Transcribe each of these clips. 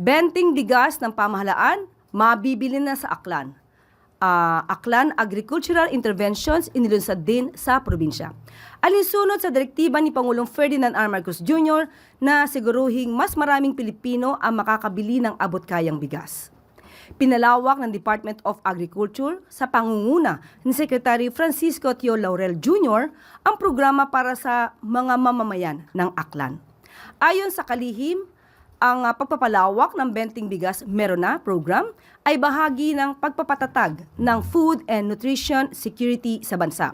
Benting bigas ng pamahalaan, mabibili na sa Aklan. Aklan Agricultural Interventions inilunsad din sa probinsya. Alinsunod sa direktiba ni Pangulong Ferdinand R. Marcos Jr. na siguruhing mas maraming Pilipino ang makakabili ng abot-kayang bigas. Pinalawak ng Department of Agriculture sa pangunguna ni Secretary Francisco Tio Laurel Jr. ang programa para sa mga mamamayan ng Aklan. Ayon sa kalihim, ang pagpapalawak ng Benting Bigas Meron Na program ay bahagi ng pagpapatatag ng food and nutrition security sa bansa.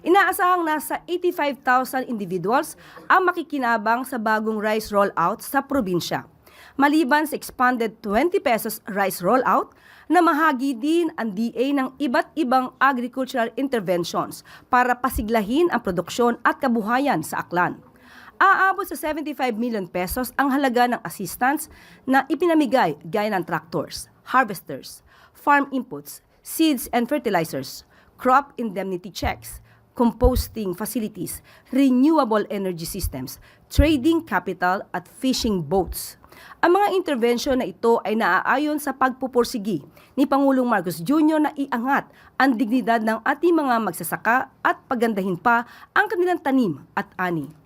Inaasahang nasa 85,000 individuals ang makikinabang sa bagong rice rollout sa probinsya. Maliban sa expanded 20 pesos rice rollout, namahagi din ang DA ng iba't ibang agricultural interventions para pasiglahin ang produksyon at kabuhayan sa Aklan. Aabot sa 75 million pesos ang halaga ng assistance na ipinamigay gaya ng tractors, harvesters, farm inputs, seeds and fertilizers, crop indemnity checks, composting facilities, renewable energy systems, trading capital at fishing boats. Ang mga intervensyon na ito ay naaayon sa pagpupursigi ni Pangulong Marcos Jr. na iangat ang dignidad ng ating mga magsasaka at pagandahin pa ang kanilang tanim at ani.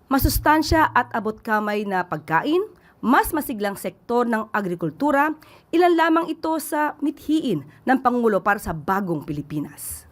Masustansya at abot-kamay na pagkain, mas masiglang sektor ng agrikultura, ilan lamang ito sa mithiin ng Pangulo para sa bagong Pilipinas.